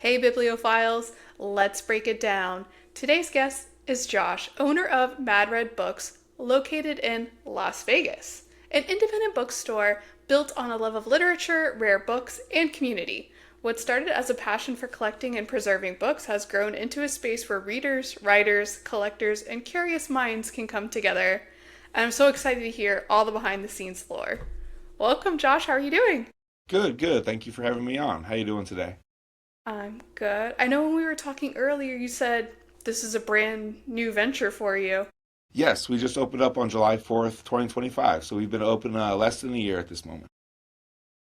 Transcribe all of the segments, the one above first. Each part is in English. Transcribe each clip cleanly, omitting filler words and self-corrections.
Hey bibliophiles, let's break it down. Today's guest is Josh, owner of Mad Red Books, located in Las Vegas, an independent bookstore built on a love of literature, rare books, and community. What started as a passion for collecting and preserving books has grown into a space where readers, writers, collectors, and curious minds can come together. And I'm so excited to hear all the behind the scenes lore. Welcome, Josh. How are you doing? Good, good. Thank you for having me on. How you doing today? I'm good. I know when we were talking earlier, you said this is a brand new venture for you. Yes, we just opened up on July 4th, 2025. So we've been open less than a year at this moment.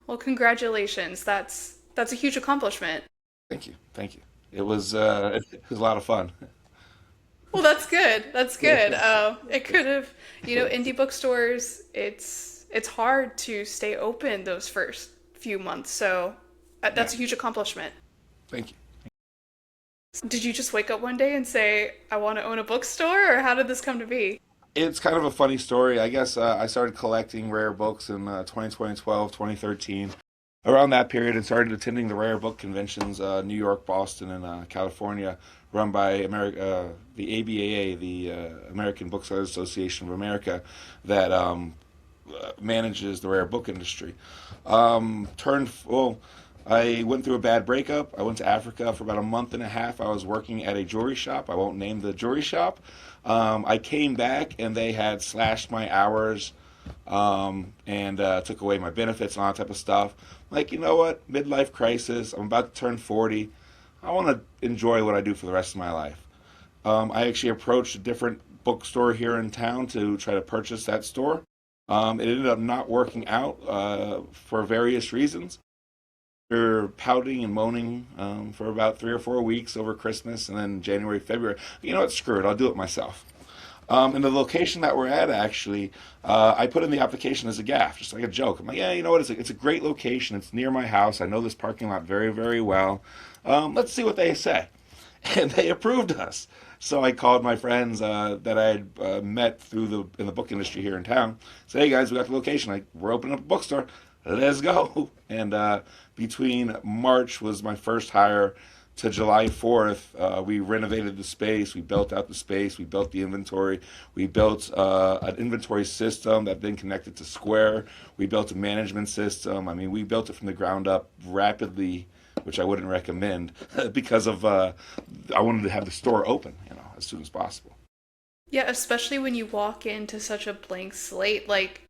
Well, congratulations. That's a huge accomplishment. Thank you. Thank you. It was a lot of fun. Well, that's good. That's good. It could have, indie bookstores. It's hard to stay open those first few months. So Yeah. that's a huge accomplishment. Thank you. Did you just wake up one day and say, "I want to own a bookstore," or how did this come to be? It's kind of a funny story. I guess I started collecting rare books in 2012, 2013. Around that period, and started attending the rare book conventions, New York, Boston, and California, run by the ABAA, the American Booksellers Association of America, that manages the rare book industry. I went through a bad breakup. I went to Africa for about a month and a half. I was working at a jewelry shop. I won't name the jewelry shop. I came back and they had slashed my hours and took away my benefits and all that type of stuff. Like, you know what? Midlife crisis. I'm about to turn 40. I want to enjoy what I do for the rest of my life. I actually approached a different bookstore here in town to try to purchase that store. It ended up not working out for various reasons. After pouting and moaning for about 3 or 4 weeks over Christmas and then January, February, you know what? Screw it. I'll do it myself. And the location that we're at, actually, I put in the application as a gaff, just like a joke. I'm like, yeah, you know what? It's a great location. It's near my house. I know this parking lot very, very well. Let's see what they say. And they approved us. So I called my friends that I had met in the book industry here in town. Say, hey guys, we got the location. Like, we're opening up a bookstore. Let's go. And between March was my first hire to July 4th, we renovated the space, we built out the space, we built the inventory, we built an inventory system that then connected to Square, we built a management system. I mean, we built it from the ground up rapidly, which I wouldn't recommend because of I wanted to have the store open, as soon as possible. Yeah, especially when you walk into such a blank slate, like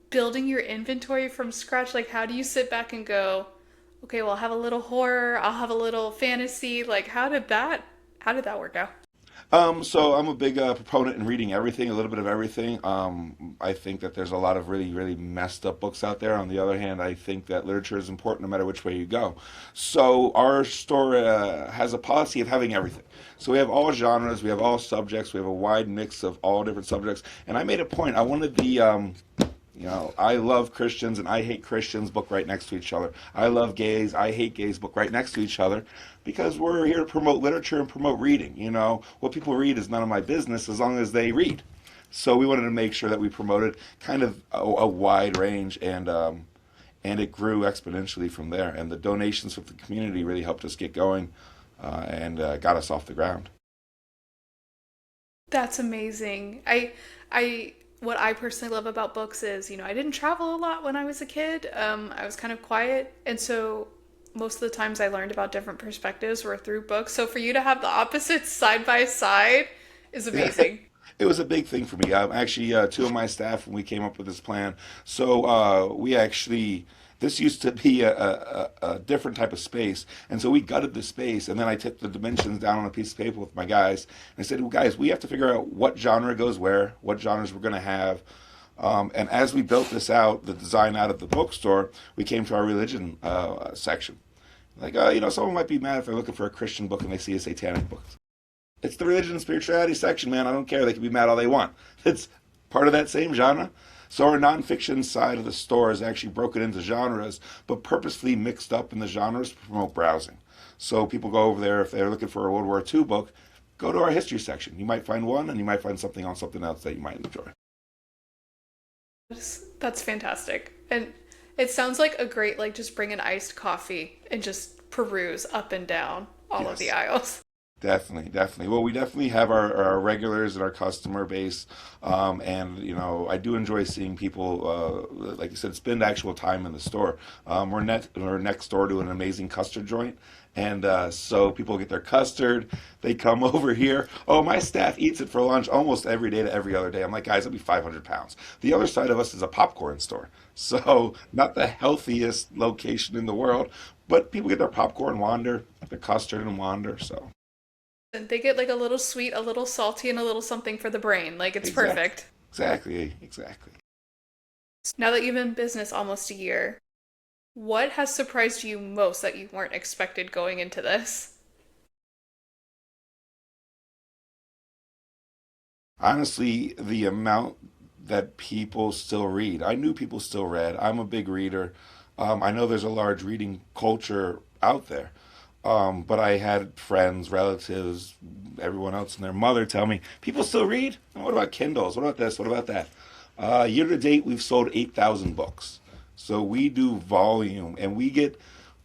building your inventory from scratch. Like, how do you sit back and go, okay, well, I'll have a little horror, I'll have a little fantasy. Like, how did that work out? So I'm a big proponent in reading everything, a little bit of everything. I think that there's a lot of really, really messed up books out there. On the other hand, I think that literature is important no matter which way you go. So our store has a policy of having everything. So we have all genres, we have all subjects, we have a wide mix of all different subjects. And I made a point. I wanted I love Christians and I hate Christians book right next to each other. I love gays, I hate gays book right next to each other because we're here to promote literature and promote reading. What people read is none of my business as long as they read. So we wanted to make sure that we promoted kind of a wide range and it grew exponentially from there. And the donations from the community really helped us get going and got us off the ground. That's amazing. What I personally love about books is, I didn't travel a lot when I was a kid. I was kind of quiet, and so most of the times I learned about different perspectives were through books. So for you to have the opposites side by side is Yeah. amazing. It was a big thing for me. Actually, two of my staff, when we came up with this plan, so we actually, this used to be a different type of space. And so we gutted the space, and then I took the dimensions down on a piece of paper with my guys. And I said, well, guys, we have to figure out what genre goes where, what genres we're going to have. And as we built this out, the design out of the bookstore, we came to our religion section. Like, someone might be mad if they're looking for a Christian book and they see a satanic book. It's the religion and spirituality section, man. I don't care. They can be mad all they want. It's part of that same genre. So our nonfiction side of the store is actually broken into genres, but purposely mixed up in the genres to promote browsing. So people go over there if they're looking for a World War II book, go to our history section. You might find one, and you might find something on something else that you might enjoy. That's fantastic. And it sounds like a great, like, just bring an iced coffee and just peruse up and down all of the Yes. aisles. Definitely, definitely. Well, we definitely have our regulars and our customer base, and I do enjoy seeing people, like you said, spend actual time in the store. We're next door to an amazing custard joint, and so people get their custard. They come over here. Oh, my staff eats it for lunch almost every day to every other day. I'm like, guys, that'll be 500 pounds. The other side of us is a popcorn store, so not the healthiest location in the world, but people get their popcorn, wander, their custard, and wander. So. And they get like a little sweet, a little salty, and a little something for the brain. Like it's Exactly. perfect. Exactly. Exactly. Now that you've been in business almost a year, what has surprised you most that you weren't expected going into this? Honestly, the amount that people still read. I knew people still read. I'm a big reader. I know there's a large reading culture out there. But I had friends, relatives, everyone else and their mother tell me, people still read? What about Kindles? What about this? What about that? Year to date, we've sold 8,000 books. So we do volume and we get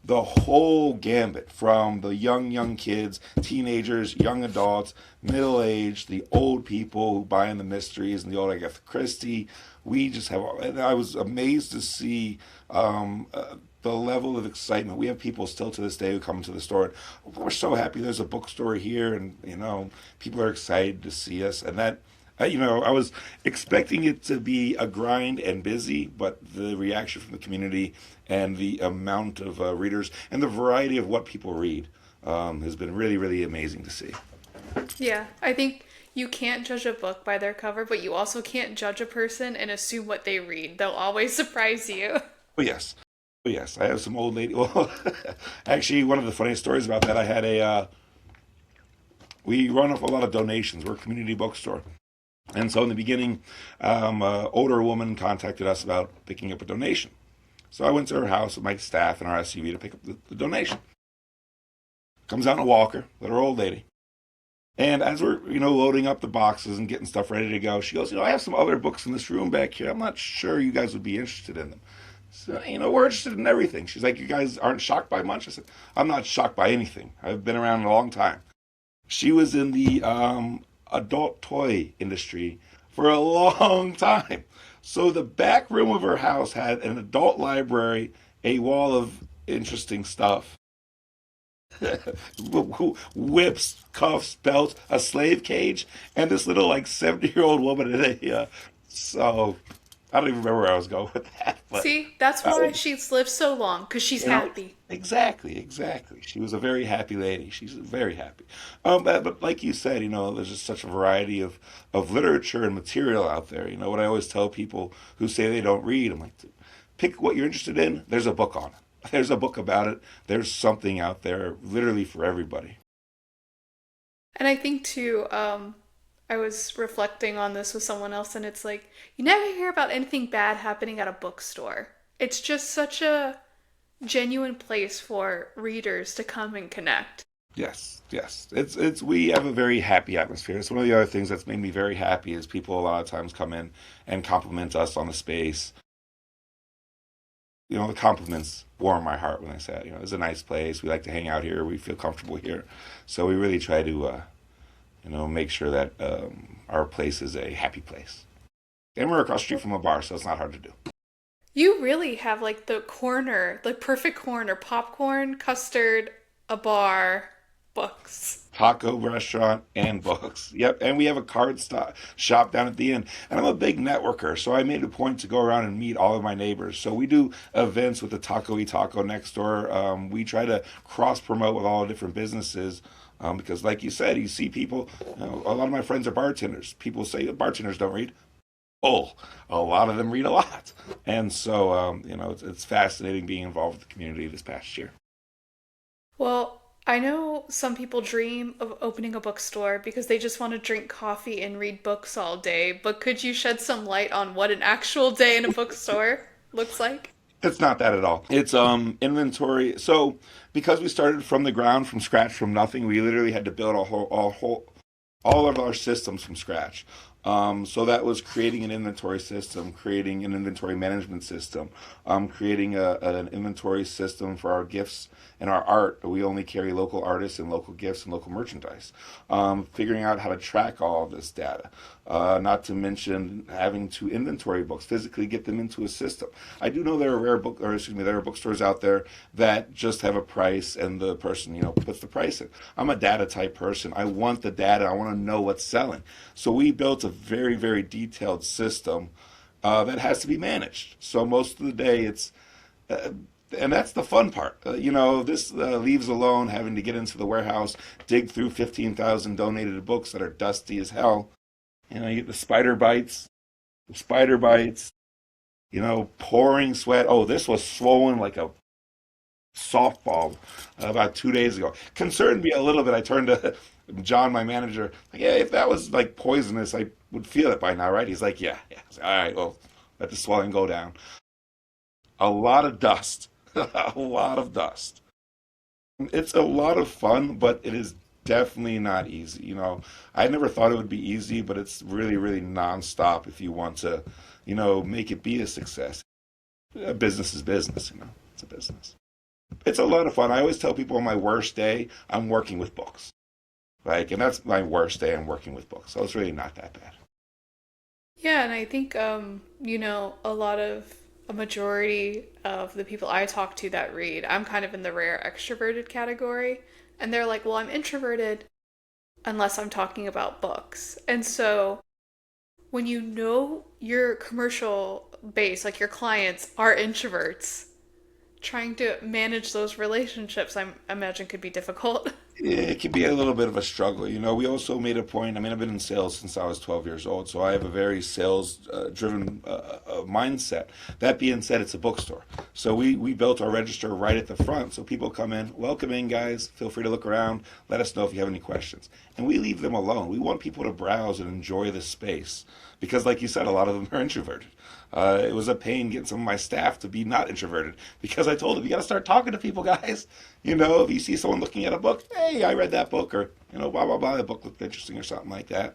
the whole gambit from the young kids, teenagers, young adults, middle aged, the old people who buy in the mysteries and the old Agatha Christie. We just have, and I was amazed to see the level of excitement. We have people still to this day who come to the store. And we're so happy there's a bookstore here, and people are excited to see us. And that, I was expecting it to be a grind and busy, but the reaction from the community and the amount of readers and the variety of what people read has been really, really amazing to see. Yeah, I think you can't judge a book by their cover, but you also can't judge a person and assume what they read. They'll always surprise you. Oh yes, oh yes. I have some old lady. Well, actually, one of the funniest stories about that, I had a. We run off a lot of donations. We're a community bookstore. And so in the beginning, an older woman contacted us about picking up a donation. So I went to her house with my staff and our SUV to pick up the donation. Comes out in a walker, little old lady. And as we're, loading up the boxes and getting stuff ready to go, she goes, I have some other books in this room back here. I'm not sure you guys would be interested in them. So, we're interested in everything. She's like, you guys aren't shocked by much? I said, I'm not shocked by anything. I've been around a long time. She was in the adult toy industry for a long time. So the back room of her house had an adult library, a wall of interesting stuff. Whips, cuffs, belts, a slave cage, and this little like 70-year-old woman in a. So I don't even remember where I was going with that, but See, that's that why was, she's lived so long, because she's happy. exactly, exactly. She was a very happy lady. She's very happy. But like you said, there's just such a variety of literature and material out there. What I always tell people who say they don't read, I'm like, pick what you're interested in. There's a book on it. There's a book about it. There's something out there, literally for everybody. And I think too, I was reflecting on this with someone else, and it's like, you never hear about anything bad happening at a bookstore. It's just such a genuine place for readers to come and connect. Yes, yes. It's we have a very happy atmosphere. It's one of the other things that's made me very happy is people a lot of times come in and compliment us on the space. The compliments warm my heart when I say it. It's a nice place. We like to hang out here. We feel comfortable here. So we really try to, make sure that our place is a happy place. And we're across the street from a bar, so it's not hard to do. You really have like the corner, the perfect corner, popcorn, custard, a bar, books. Taco restaurant and books. Yep, and we have a shop down at the end. And I'm a big networker, so I made a point to go around and meet all of my neighbors. So we do events with the Taco y Taco next door. We try to cross promote with all the different businesses. Because, like you said, you see people. A lot of my friends are bartenders. People say bartenders don't read. Oh, a lot of them read a lot, and so it's fascinating being involved with the community this past year. Well, I know some people dream of opening a bookstore because they just want to drink coffee and read books all day, but could you shed some light on what an actual day in a bookstore looks like? It's not that at all. It's inventory. So because we started from the ground, from scratch, from nothing, we literally had to build all of our systems from scratch. So that was creating an inventory system, creating an inventory management system, creating an inventory system for our gifts and our art. We only carry local artists and local gifts and local merchandise. Figuring out how to track all of this data. Not to mention having to inventory books, physically get them into a system. I do know there are there are bookstores out there that just have a price and the person, puts the price in. I'm a data type person. I want the data. I want to know what's selling. So we built a very, very detailed system that has to be managed. So most of the day uh, and that's the fun part. This leaves alone having to get into the warehouse, dig through 15,000 donated books that are dusty as hell. You get the spider bites, pouring sweat. Oh, this was swollen like a softball about 2 days ago. Concerned me a little bit. I turned to John, my manager, like, yeah, if that was like poisonous, I would feel it by now, right? He's like, yeah, yeah. Like, all right, well, let the swelling go down. A lot of dust, a lot of dust. It's a lot of fun, but it is definitely not easy. I never thought it would be easy, but it's really, really nonstop if you want to, make it be a success. A business is business, it's a business. It's a lot of fun. I always tell people on my worst day, I'm working with books. And that's my worst day. I'm working with books. So it's really not that bad. Yeah, and I think a majority of the people I talk to that read, I'm kind of in the rare extroverted category, and they're like, "Well, I'm introverted unless I'm talking about books." And so when you know your commercial base, like your clients are introverts, trying to manage those relationships, I imagine could be difficult. It can be a little bit of a struggle. We also made a point. I mean, I've been in sales since I was 12 years old, so I have a very sales driven mindset. That being said, it's a bookstore. So we built our register right at the front. So people come in, welcome in, guys. Feel free to look around. Let us know if you have any questions. And we leave them alone. We want people to browse and enjoy the space because, like you said, a lot of them are introverted. It was a pain getting some of my staff to be not introverted because I told them, you got to start talking to people, guys. If you see someone looking at a book, hey, I read that book, or, blah, blah, blah, that book looked interesting, or something like that.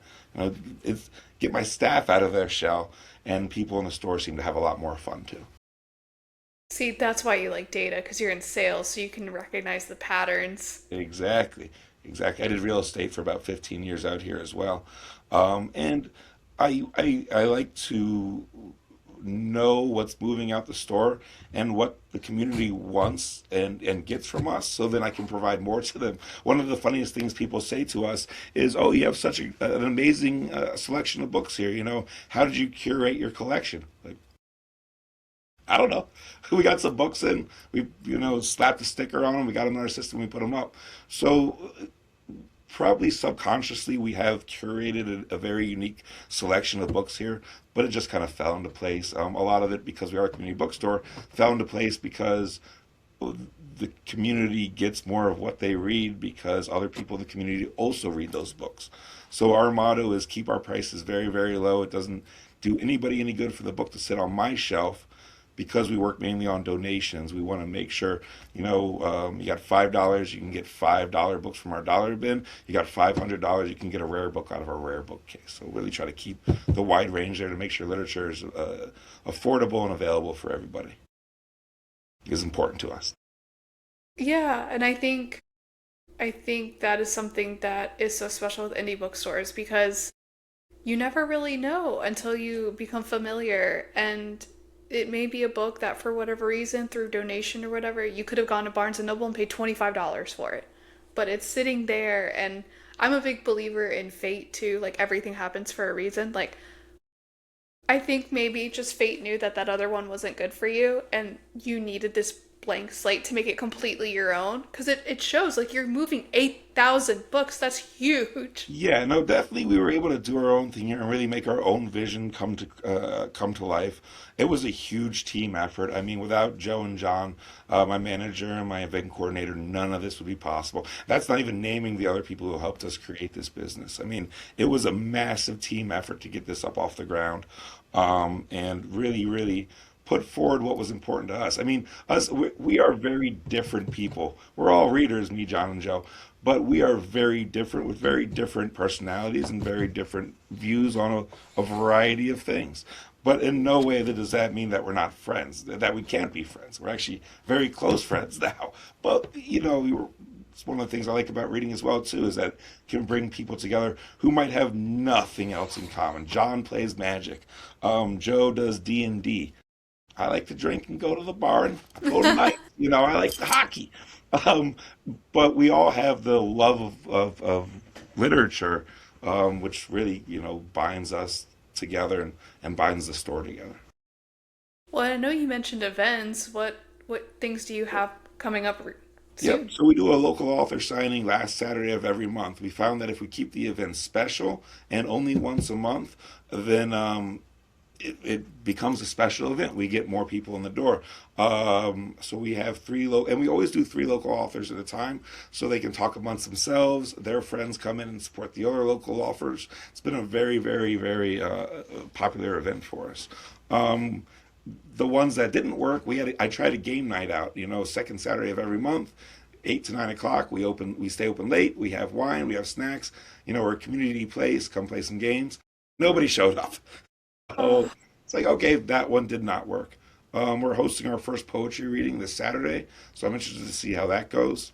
It's get my staff out of their shell, and people in the store seem to have a lot more fun too. See, that's why you like data, because you're in sales, so you can recognize the patterns. Exactly. Exactly. I did real estate for about 15 years out here as well. And I like to know what's moving out the store and what the community wants and gets from us so then I can provide more to them. One of the funniest things people say to us is, oh, you have such an amazing selection of books here. How did you curate your collection? Like, I don't know. We got some books in, we, slapped a sticker on them, we got them in our system, we put them up. So probably subconsciously we have curated a very unique selection of books here, but it just kind of fell into place. A lot of it, because we are a community bookstore, fell into place because the community gets more of what they read because other people in the community also read those books. So our motto is keep our prices very, very low. It doesn't do anybody any good for the book to sit on my shelf because we work mainly on donations. We want to make sure, you got $5, you can get $5 books from our dollar bin. You got $500, you can get a rare book out of our rare book case. So really try to keep the wide range there to make sure literature is affordable and available for everybody. Is important to us. Yeah, and I think that is something that is so special with indie bookstores because you never really know until you become familiar, and it may be a book that for whatever reason through donation or whatever you could have gone to Barnes and Noble and paid $25 for it, but it's sitting there. And I'm a big believer in fate too, like everything happens for a reason. Like I think maybe just fate knew that that other one wasn't good for you and you needed this blank slate to make it completely your own because it shows like you're moving 8,000 books. That's huge. Yeah, no, definitely we were able to do our own thing here and really make our own vision come to life. It was a huge team effort. I mean, without Joe and John, my manager and my event coordinator, none of this would be possible. That's not even naming the other people who helped us create this business. I mean, it was a massive team effort to get this up off the ground, and really, really put forward what was important to us. I mean, we are very different people. We're all readers, me, John, and Joe, but we are very different with very different personalities and very different views on a variety of things. But in no way does that mean that we're not friends, that we can't be friends. We're actually very close friends now. But, it's one of the things I like about reading as well too is that it can bring people together who might have nothing else in common. John plays Magic. Joe does D&D. I like to drink and go to the bar and go to night. I like the hockey. Um, but we all have the love of literature, which really, binds us together and binds the store together. Well, I know you mentioned events. What things do you have coming up Yep. soon? So we do a local author signing last Saturday of every month. We found that if we keep the event special and only once a month, then it becomes a special event. We get more people in the door. So we have and we always do three local authors at a time, so they can talk amongst themselves. Their friends come in and support the other local authors. It's been a very, very, very popular event for us. The ones that didn't work, I tried a game night out. Second Saturday of every month, 8 to 9 o'clock. We stay open late. We have wine. We have snacks. We're a community place. Come play some games. Nobody showed up. Oh, So it's like, okay, that one did not work. We're hosting our first poetry reading this Saturday, so I'm interested to see how that goes.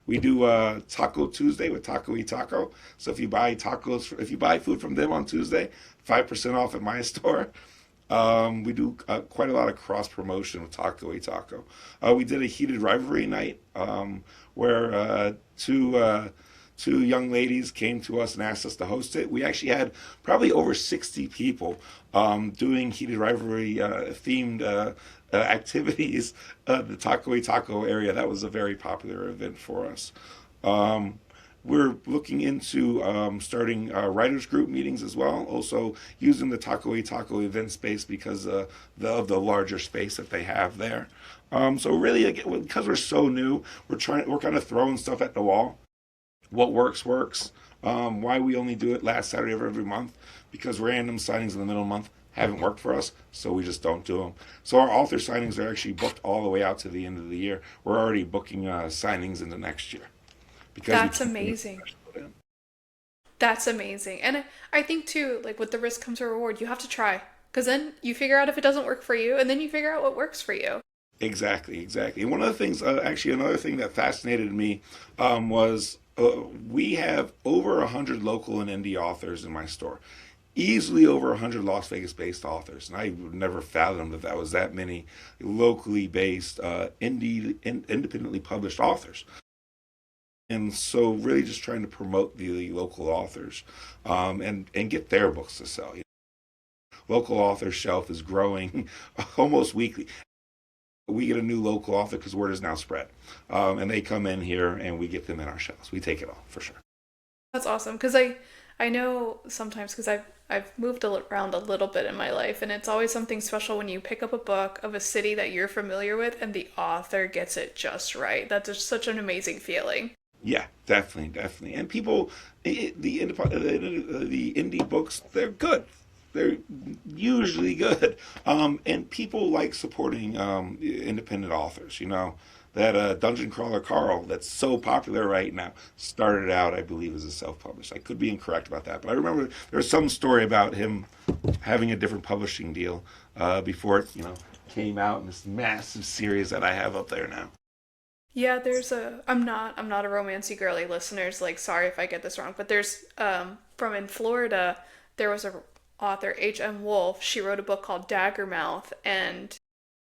We do Taco Tuesday with Taco y Taco. So if you buy food from them on Tuesday, 5% off at my store. We do quite a lot of cross promotion with Taco y Taco. We did a heated rivalry night where two young ladies came to us and asked us to host it. We actually had probably over 60 people doing heated rivalry themed activities the Taco y Taco area. That was a very popular event for us. Um, we're looking into starting writers group meetings as well. Also using the Taco y Taco event space because of the larger space that they have there. So really, again, because we're so new, we're kind of throwing stuff at the wall. What works works. Why we only do it last Saturday of every month, because random signings in the middle of the month haven't worked for us, so we just don't do them. So our author signings are actually booked all the way out to the end of the year. We're already booking signings into next year because we that's can't make amazing. special event. That's amazing. And I think too, like with the risk comes a reward. You have to try. Because then you figure out if it doesn't work for you, and then you figure out what works for you. Exactly, exactly. And one of the things, actually, another thing that fascinated me was we have over 100 local and indie authors in my store, easily over 100 Las Vegas-based authors, and I would never fathom that was that many locally based, independently published authors. And so, really, just trying to promote the local authors and get their books to sell. Local author shelf is growing almost weekly. We get a new local author because word is now spread, and they come in here and we get them in our shelves. We take it all for sure. That's awesome. Because I know sometimes because I've moved around a little bit in my life, and it's always something special when you pick up a book of a city that you're familiar with and the author gets it just right. That's just such an amazing feeling. Yeah, definitely, definitely. And people, the indie books, they're good. They're usually good. And people like supporting independent authors. That Dungeon Crawler Carl, that's so popular right now, started out, I believe, as a self-published. I could be incorrect about that, but I remember there was some story about him having a different publishing deal before it, came out in this massive series that I have up there now. Yeah, I'm not a romancy girly listeners, like sorry if I get this wrong, but there's from in Florida, there was a author H.M. Wolf. She wrote a book called Daggermouth and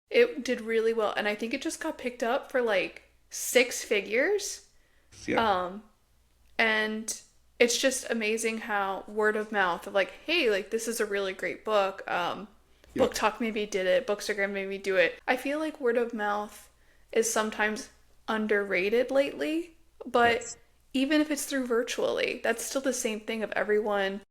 it did really well and I think it just got picked up for like six figures. Yeah, Um and it's just amazing how word of mouth of like, hey, like this is a really great book. yeah, BookTok maybe did it, Bookstagram maybe do it. I feel like word of mouth is sometimes underrated lately, but yes. even if it's through virtually, that's still the same thing of everyone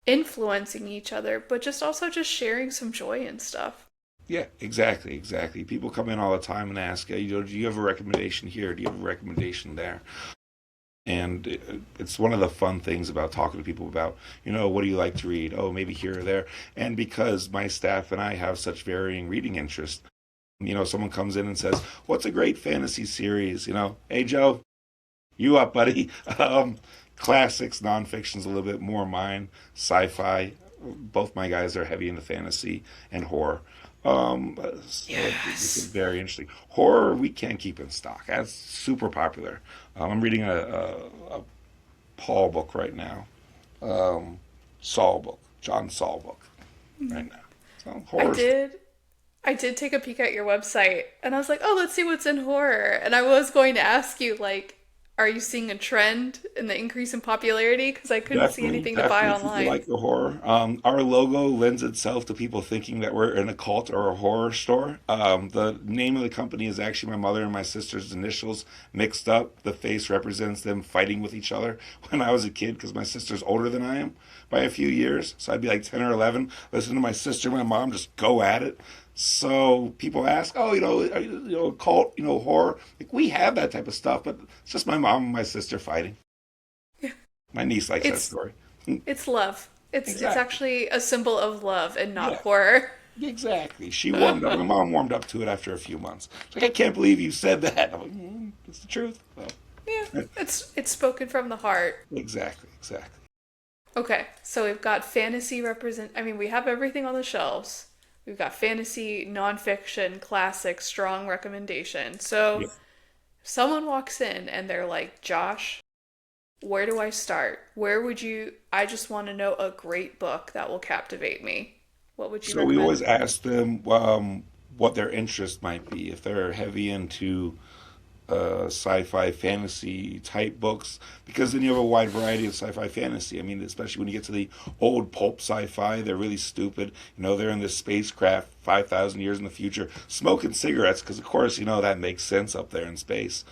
influencing each other, but just also just sharing some joy and stuff. Yeah, exactly, exactly. People come in all the time and ask, do you have a recommendation here? Do you have a recommendation there? And it's one of the fun things about talking to people about, what do you like to read? Oh, maybe here or there. And because my staff and I have such varying reading interests, someone comes in and says, what's a great fantasy series? Hey, Joe, You up, buddy? Classics, nonfiction's a little bit more mine. Sci-fi. Both my guys are heavy into fantasy and horror. So it's Yes. very interesting. Horror we can't keep in stock. That's super popular. I'm reading a Paul book right now. Saul book, John Saul book right now. So I horror stuff. did I did take a peek at your website and I was like, "Oh, let's see what's in horror." And I was going to ask you like, are you seeing a trend in the increase in popularity because I couldn't see Definitely, anything to buy definitely. People online. like the horror. Our logo lends itself to people thinking that we're in a cult or a horror store. The name of the company is actually my mother and my sister's initials mixed up. The face represents them fighting with each other when I was a kid because my sister's older than I am by a few years. So I'd be like 10 or 11, listen to my sister and my mom just go at it. So people ask, oh, are you a cult, horror? Like we have that type of stuff, but it's just my mom and my sister fighting. My niece likes that It's story. it's love. It's Exactly. actually a symbol of love and not Yeah, horror. exactly. She warmed up. My mom warmed up to it after a few months. She's like, I can't believe you said that. I'm like, it's the truth. Yeah, Well, it's spoken from the heart. exactly, exactly. Okay, so we've got fantasy represent. I mean, we have everything on the shelves. We've got fantasy, nonfiction, classic, strong recommendation. So, Yeah. if someone walks in and they're like, "Josh, where do I start? Where would you? I just want to know a great book that will captivate me. What would you So we recommend?" always ask them what their interest might be. If they're heavy into sci-fi fantasy type books because then you have a wide variety of sci-fi fantasy. I mean, especially when you get to the old pulp sci-fi, they're really stupid. They're in this spacecraft 5,000 years in the future smoking cigarettes because, of course, that makes sense up there in space.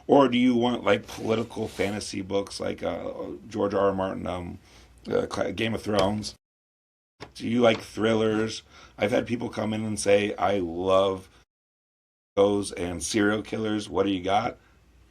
Or do you want like political fantasy books like George R. R. Martin, Game of Thrones? Do you like thrillers? I've had people come in and say, I love those and serial killers. What do you got?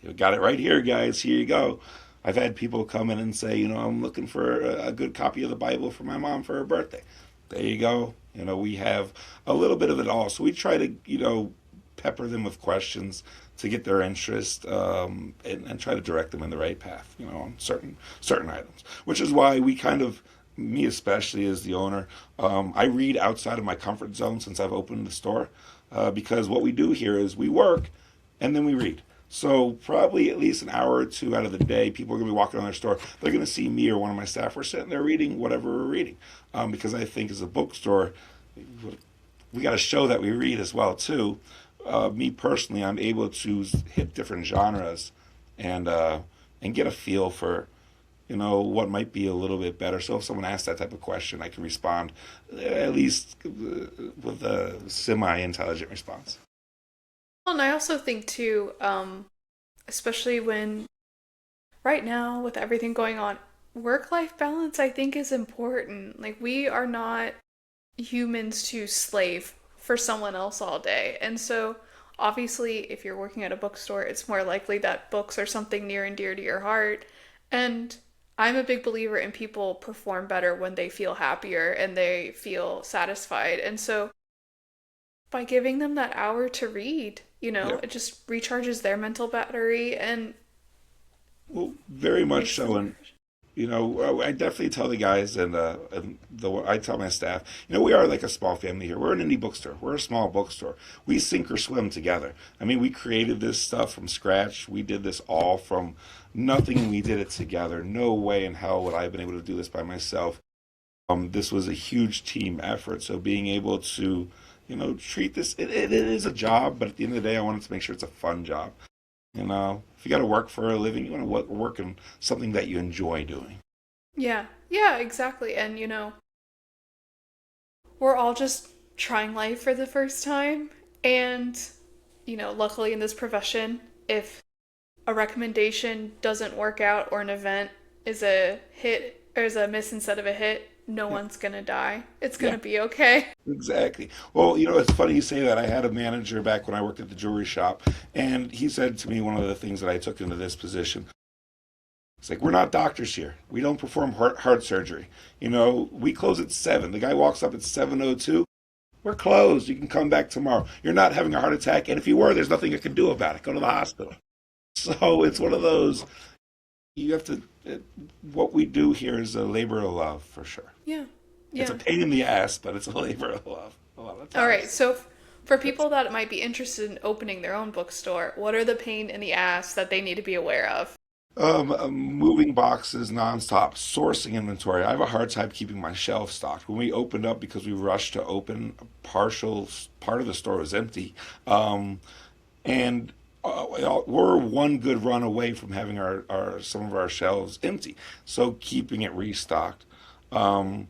You got it right here, guys. Here you go. I've had people come in and say, I'm looking for a good copy of the Bible for my mom for her birthday. There you go. We have a little bit of it all. So we try to, pepper them with questions to get their interest and try to direct them in the right path, on certain items. Which is why we kind of, me especially as the owner, I read outside of my comfort zone since I've opened the store because what we do here is we work and then we read. So probably at least an hour or two out of the day, people are going to be walking on their store. They're going to see me or one of my staff. We're sitting there reading whatever we're reading, because I think as a bookstore, we got to show that we read as well too. Me personally, I'm able to hit different genres and get a feel for what might be a little bit better. So if someone asks that type of question, I can respond at least with a semi-intelligent response. Well, and I also think too, especially when right now with everything going on, work-life balance I think is important. Like we are not humans to slave for someone else all day. And so, obviously, if you're working at a bookstore, it's more likely that books are something near and dear to your heart. And I'm a big believer in people perform better when they feel happier and they feel satisfied. And so, by giving them that hour to read, Yeah. it just recharges their mental battery and Well, very much makes so. them And refreshed. I definitely tell the guys I tell my staff, we are like a small family here. We're an indie bookstore. We're a small bookstore. We sink or swim together. I mean, we created this stuff from scratch. We did this all from nothing. We did it together. No way in hell would I have been able to do this by myself. This was a huge team effort. So being able to, treat this, it is a job, but at the end of the day, I wanted to make sure it's a fun job. If you got to work for a living, you want to work in something that you enjoy doing. Yeah, yeah, exactly. And we're all just trying life for the first time. And, luckily in this profession, if a recommendation doesn't work out or an event is a hit or is a miss instead of a hit, no Yeah, one's gonna die. It's yeah, gonna be okay. exactly. Well, it's funny you say that. I had a manager back when I worked at the jewelry shop, and he said to me one of the things that I took into this position. It's like we're not doctors here. We don't perform heart surgery. We close at 7. The guy walks up at 7:02. We're closed. You can come back tomorrow. You're not having a heart attack, and if you were, there's nothing you can do about it. Go to the hospital. So it's one of those, you have to, what we do here is a labor of love for sure. Yeah. It's a Yeah. pain in the ass, but it's a labor of love a lot of All right. times. So for people that might be interested in opening their own bookstore, what are the pain in the ass that they need to be aware of? Moving boxes nonstop, sourcing inventory. I have a hard time keeping my shelf stocked. When we opened up, because we rushed to open, a partial part of the store was empty, um, and we're one good run away from having our some of our shelves empty. So keeping it restocked. Um,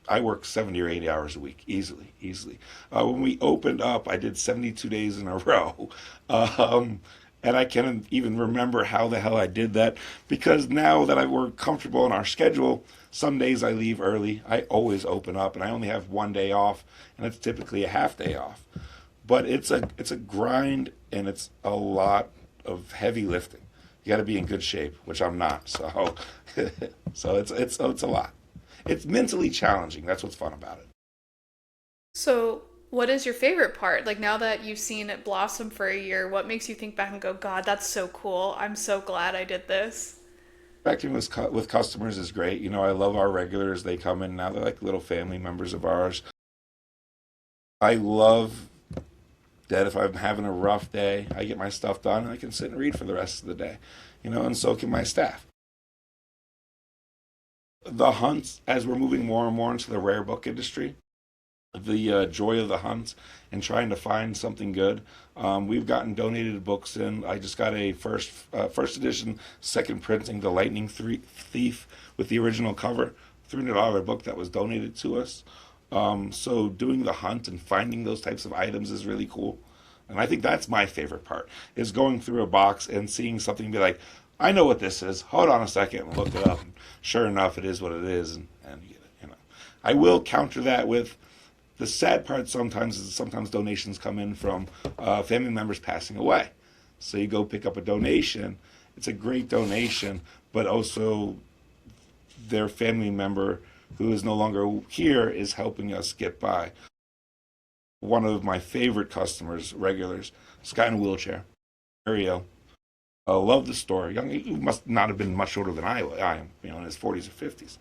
I work 70 or 80 hours a week, easily, easily. When we opened up, I did 72 days in a row. Um, and I can't even remember how the hell I did that because now that we're comfortable in our schedule, some days I leave early. I always open up, and I only have one day off, and it's typically a half day off. But it's a grind, and it's a lot of heavy lifting. You got to be in good shape, which I'm not. So, so it's a lot. It's mentally challenging. That's what's fun about it. So, what is your favorite part? Like now that you've seen it blossom for a year, what makes you think back and go, God, that's so cool. I'm so glad I did this. Interacting with customers is great. I love our regulars. They come in now. They're like little family members of ours. I love that if I'm having a rough day, I get my stuff done and I can sit and read for the rest of the day. And so can my staff. The hunts, as we're moving more and more into the rare book industry, the joy of the hunt and trying to find something good. We've gotten donated books in. I just got a first edition, second printing, The Lightning Thief with the original cover, $300 book that was donated to us. So doing the hunt and finding those types of items is really cool. And I think that's my favorite part is going through a box and seeing something and be like, I know what this is. Hold on a second and look it up. And sure enough, it is what it is. And you get it. I will counter that with the sad part sometimes is sometimes donations come in from family members passing away. So you go pick up a donation. It's a great donation, but also their family member who is no longer here is helping us get by. One of my favorite customers, regulars, this guy in a wheelchair, Ariel. Loved the store. Young, he must not have been much older than I am, in his 40s or 50s.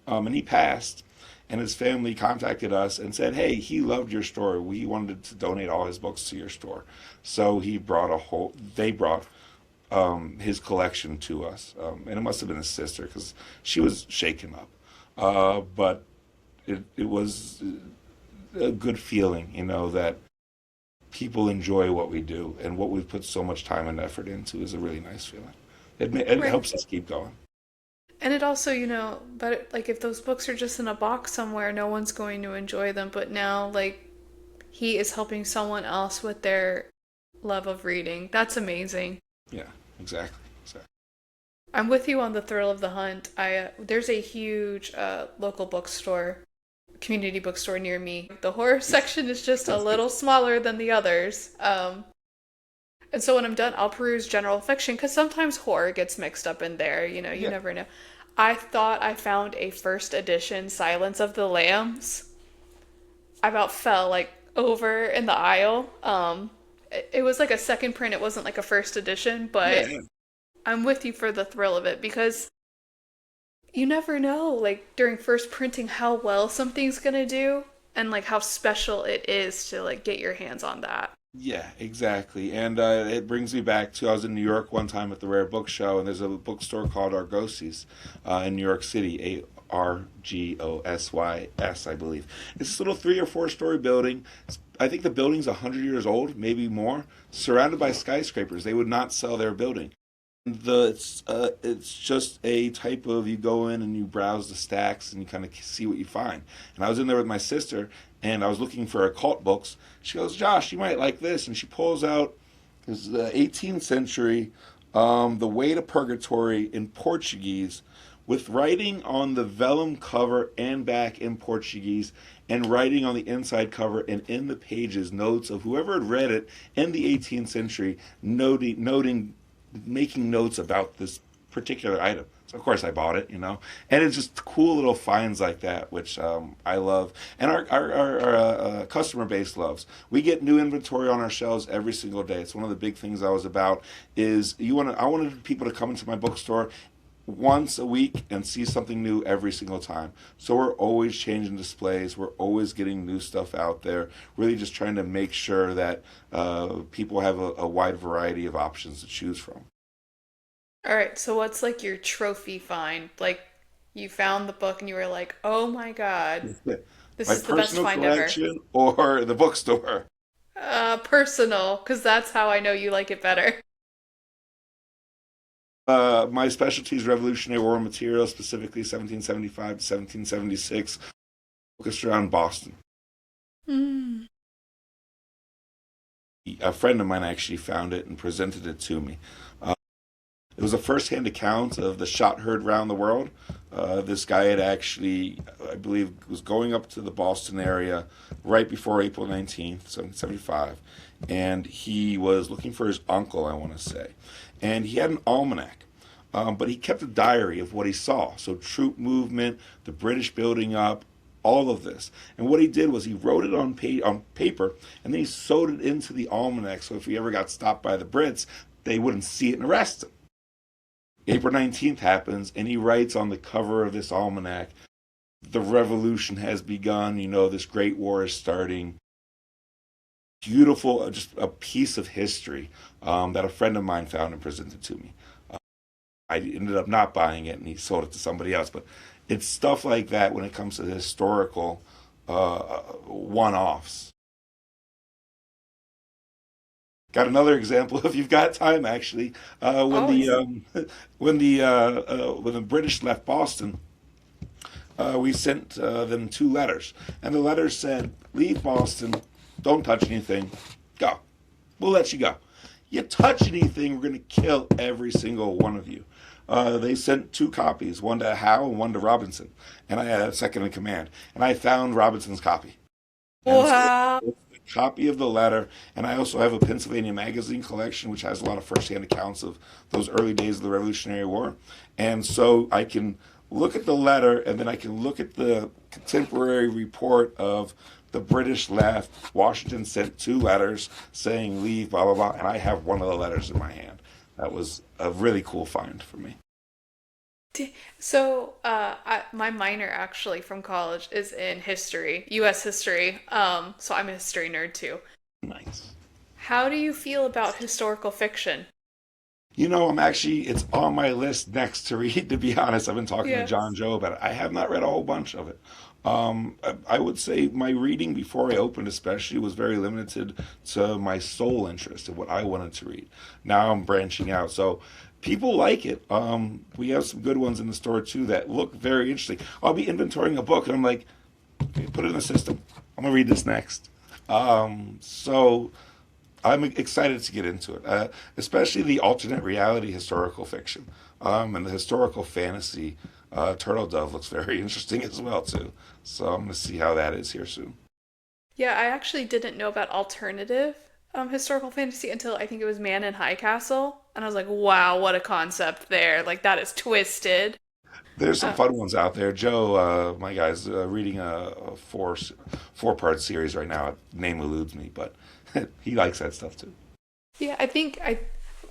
And he passed, and his family contacted us and said, "Hey, he loved your store. We wanted to donate all his books to your store." So they brought his collection to us, and it must have been his sister because she was shaken up. But it was a good feeling, that people enjoy what we do and what we've put so much time and effort into is a really nice feeling. It Right. helps us keep going. And it also, but like if those books are just in a box somewhere, no one's going to enjoy them. But now, like, he is helping someone else with their love of reading. That's amazing. Yeah, exactly. So, I'm with you on the thrill of the hunt. There's a huge local bookstore, community bookstore near me. The horror section is just a little smaller than the others. And so when I'm done, I'll peruse general fiction because sometimes horror gets mixed up in there. You yeah, never know. I thought I found a first edition Silence of the Lambs. I about fell like over in the aisle. It was like a second print. It wasn't like a first edition, yeah, but yeah. I'm with you for the thrill of it because you never know, like during first printing, how well something's gonna do and like how special it is to like get your hands on that. Yeah, exactly. And it brings me back to I was in New York one time at the Rare Book Show, and there's a bookstore called Argosys in New York City, Argosys, I believe. It's this little 3 or 4 story building. I think the building's 100 years old, maybe more, surrounded by skyscrapers. They would not sell their building. It's just a type of you go in and you browse the stacks and you kind of see what you find. And I was in there with my sister and I was looking for occult books. She goes, "Josh, you might like this," and she pulls out this 18th century, The Way to Purgatory in Portuguese, with writing on the vellum cover and back in Portuguese, and writing on the inside cover and in the pages notes of whoever had read it in the 18th century, noting making notes about this particular item. So of course I bought it, and it's just cool little finds like that, which I love, and our customer base loves. We get new inventory on our shelves every single day. It's one of the big things I was about. Is I wanted people to come into my bookstore once a week and see something new every single time. So we're always changing displays. We're always getting new stuff out there. Really just trying to make sure that people have a wide variety of options to choose from. All right, so what's like your trophy find? Like you found the book and you were like, "Oh my God, this My is the best personal find ever." collection or the bookstore. Personal, because that's how I know you like it better. My specialty is Revolutionary War material, specifically 1775 to 1776, focused around Boston. Mm. A friend of mine actually found it and presented it to me. It was a first-hand account of the shot heard round the world. This guy had actually, I believe, was going up to the Boston area right before April 19th, 1775, and he was looking for his uncle, I want to say. And he had an almanac, but he kept a diary of what he saw. So troop movement, the British building up, all of this. And what he did was he wrote it on paper, and then he sewed it into the almanac. So if he ever got stopped by the Brits, they wouldn't see it and arrest him. April 19th happens, and he writes on the cover of this almanac, "The revolution has begun. This great war is starting." Beautiful, just a piece of history that a friend of mine found and presented to me. I ended up not buying it, and he sold it to somebody else. But it's stuff like that when it comes to the historical one-offs. Got another example if you've got time. Actually, when the Always. when the British left Boston, we sent them two letters, and the letters said, "Leave Boston, don't touch anything, go. We'll let you go. You touch anything, we're going to kill every single one of you." They sent two copies, one to Howe and one to Robinson, and I had a second in command, and I found Robinson's copy. And so Wow. it's a copy of the letter, and I also have a Pennsylvania magazine collection, which has a lot of firsthand accounts of those early days of the Revolutionary War. And so I can look at the letter, and then I can look at the contemporary report of the British left. Washington sent two letters saying leave, blah, blah, blah, and I have one of the letters in my hand. That was a really cool find for me. So, my minor actually from college is in history, U.S. history. So I'm a history nerd too. Nice. How do you feel about historical fiction? It's on my list next to read, to be honest. I've been talking to John Yes. Joe about it. I have not read a whole bunch of it. I would say my reading before I opened, especially, was very limited to my sole interest and what I wanted to read. Now I'm branching out. So people like it. We have some good ones in the store too that look very interesting. I'll be inventorying a book and I'm like, okay, put it in the system. I'm going to read this next. So I'm excited to get into it, especially the alternate reality historical fiction and the historical fantasy. Turtle Dove looks very interesting as well too. So I'm going to see how that is here soon. Yeah, I actually didn't know about alternative historical fantasy until I think it was Man in High Castle, and I was like, "Wow, what a concept there! Like that is twisted." There's some Uh, fun ones out there. Joe, my guy's reading a four-part series right now. Name eludes me, but he likes that stuff too. yeah,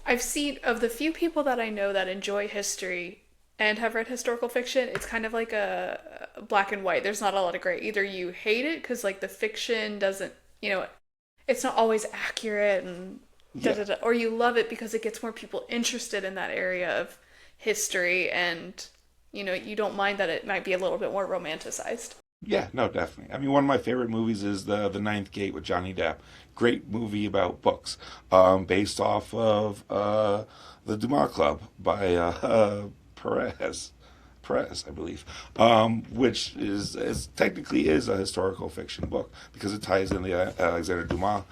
I've seen of the few people that I know that enjoy history and have read historical fiction, it's kind of like a black and white. There's not a lot of gray. Either you hate it because like the fiction doesn't, it's not always accurate and da Yeah. da da, or you love it because it gets more people interested in that area of history and you don't mind that it might be a little bit more romanticized. Yeah, no, definitely. I mean, one of my favorite movies is the Ninth Gate with Johnny Depp. Great movie about books, based off of the Dumas Club by Perez. Perez, I believe, which is technically is a historical fiction book because it ties in the Alexander Dumas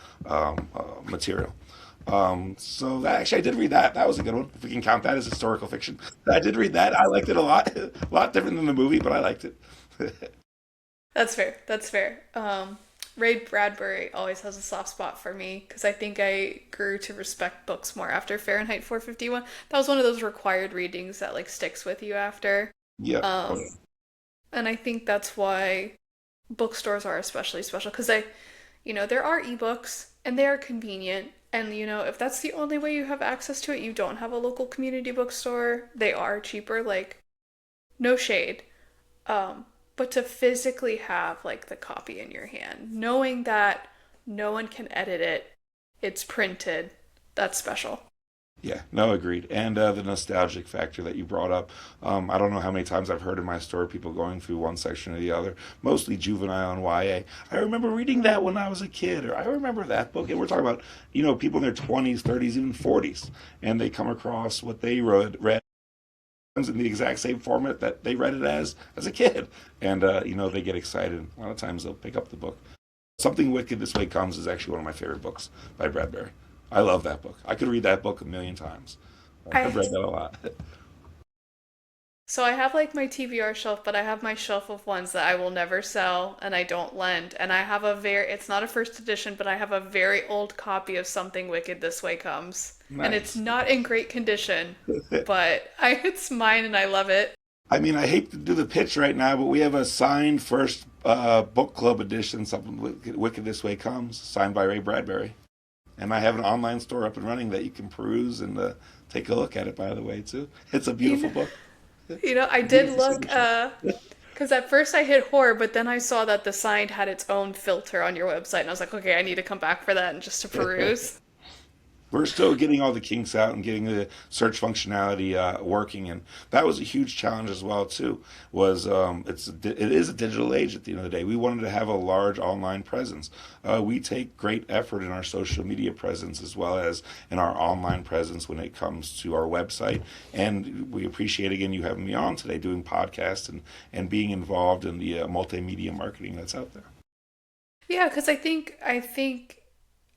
material. So actually, I did read that. That was a good one. If we can count that as historical fiction, I did read that. I liked it a lot. A lot different than the movie, but I liked it. That's fair. That's fair. Ray Bradbury always has a soft spot for me because I think I grew to respect books more after Fahrenheit 451. That was one of those required readings that like sticks with you after. Yeah. Oh, Um, and I think that's why bookstores are especially special because there are ebooks and they are convenient. And if that's the only way you have access to it, you don't have a local community bookstore, they are cheaper, like no shade. Um, but to physically have like the copy in your hand, knowing that no one can edit it, it's printed, that's special. yeah, no, agreed. And the nostalgic factor that you brought up. I don't know how many times I've heard in my store people going through one section or the other, mostly juvenile and YA. I remember reading that when I was a kid, or I remember that book. And we're talking about, people in their 20s, 30s, even 40s, and they come across what they read in the exact same format that they read it as a kid. And, they get excited. A lot of times they'll pick up the book. Something Wicked This Way Comes is actually one of my favorite books by Bradbury. I love that book. I could read that book a million times. I've I read that a lot. So I have like my TBR shelf, but I have my shelf of ones that I will never sell and I don't lend. And I have it's not a first edition, but I have a very old copy of Something Wicked This Way Comes. And it's Nice. not in great condition, but it's mine and I love it. I mean, I hate to do the pitch right now, but we have a signed first book club edition, Something Wicked This Way Comes, signed by Ray Bradbury. And I have an online store up and running that you can peruse and take a look at it, by the way, too. It's a You beautiful know, book. I did Beautiful look, signature. because at first I hit horror, but then I saw that the sign had its own filter on your website, and I was like, okay, I need to come back for that and just to peruse. We're still getting all the kinks out and getting the search functionality working, and that was a huge challenge as well too. Was it is a digital age at the end of the day. We wanted to have a large online presence. We take great effort in our social media presence as well as in our online presence when it comes to our website, and we appreciate again you having me on today doing podcasts and being involved in the multimedia marketing that's out there. Yeah, because I think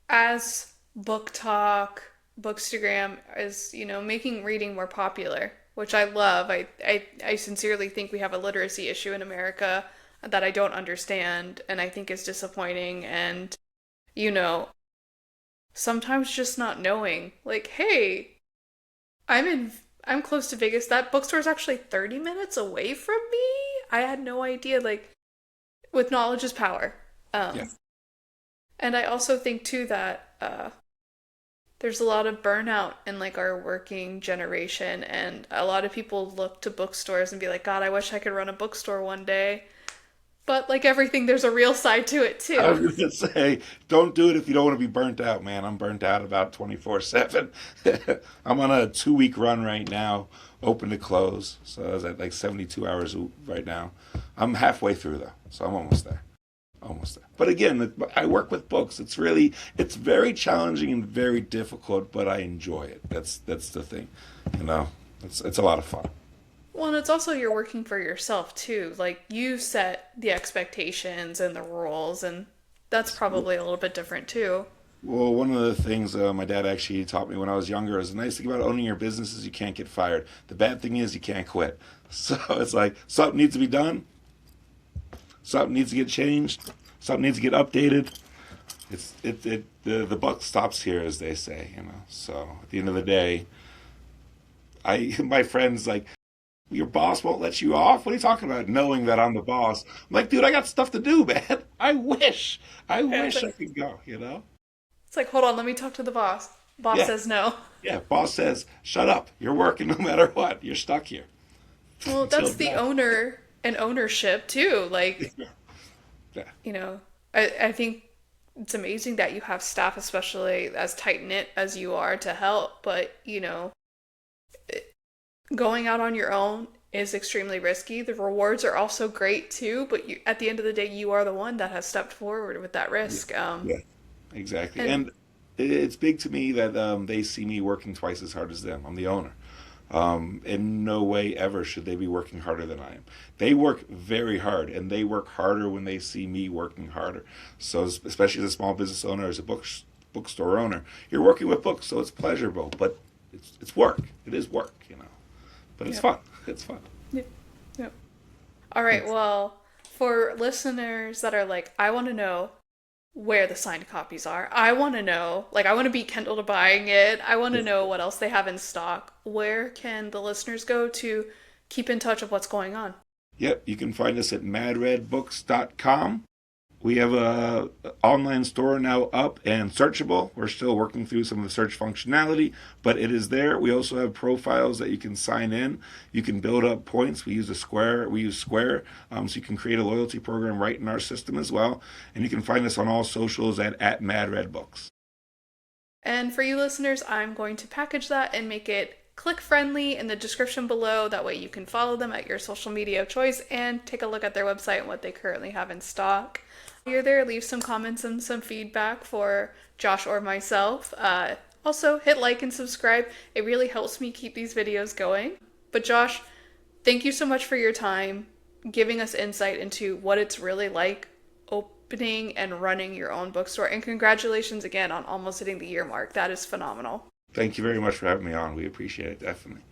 as BookTok, Bookstagram is, making reading more popular, which I love. I sincerely think we have a literacy issue in America that I don't understand and I think is disappointing. And, you know, sometimes just not knowing, like, hey, I'm in, I'm close to Vegas. That bookstore is actually 30 minutes away from me. I had no idea. Like, with knowledge is power. Yeah. Um, and I also think too that there's a lot of burnout in like our working generation, and a lot of people look to bookstores and be like, God, I wish I could run a bookstore one day. But like everything, there's a real side to it I too. was gonna say, don't do it if you don't want to be burnt out, man. I'm burnt out about 24/7. I'm on a 2 week run right now, open to close. So I was at like 72 hours right now. I'm halfway through though, so I'm almost there. Almost there. But again, I work with books. It's very challenging and very difficult, but I enjoy it. That's the thing, you know. It's a lot of fun. Well, and it's also you're working for yourself too. Like you set the expectations and the rules, and that's probably a little bit different too. Well, one of the things my dad actually taught me when I was younger is the nice thing about owning your business is you can't get fired. The bad thing is you can't quit. So it's like something needs to be done, something needs to get changed, something needs to get updated. The buck stops here, as they say, you know. So at the end of the day, I my friends like your boss won't let you off. What are you talking about? Knowing that I'm the boss, I'm like, dude, I got stuff to do, man. I Yeah, it's wish I like could go. You know. hold on, let me talk to the boss. Boss Yeah, says no. yeah. Boss says, shut up. You're working no matter what. You're stuck here Well, until that's the death. owner and ownership too. Like, Yeah, you know, I think it's amazing that you have staff, especially as tight knit as you are, to help. But, going out on your own is extremely risky. The rewards are also great too, but at the end of the day, you are the one that has stepped forward with that yeah, risk. yeah. Exactly. And And it's big to me that they see me working twice as hard as them. I'm the owner. In no way ever should they be working harder than I am. They work very hard, and they work harder when they see me working harder. So, especially as a small business owner, as a bookstore owner, you're working with books, so it's pleasurable, but it's work. It is work, you know. But it's yeah, fun. It's fun. yeah, yeah. All right. Well, for listeners that are like, I want to know where the signed copies are. I want to know. Like, I want to beat Kindle to buying it. I want to know what else they have in stock. Where can the listeners go to keep in touch with what's going on? Yep, you can find us at madredbooks.com. We have a online store now up and searchable. We're still working through some of the search functionality, but it is there. We also have profiles that you can sign in. You can build up points. We use Square, so you can create a loyalty program right in our system as well. And you can find us on all socials at MadRedBooks. And for you listeners, I'm going to package that and make it click friendly in the description below. That way you can follow them at your social media of choice and take a look at their website and what they currently have in stock. While you're there, leave some comments and some feedback for Josh or myself. Also, hit like and subscribe. It really helps me keep these videos going. But Josh, thank you so much for your time, giving us insight into what it's really like opening and running your own bookstore. And congratulations again on almost hitting the year mark. That is phenomenal. Thank you very much for having me on. We appreciate it, definitely.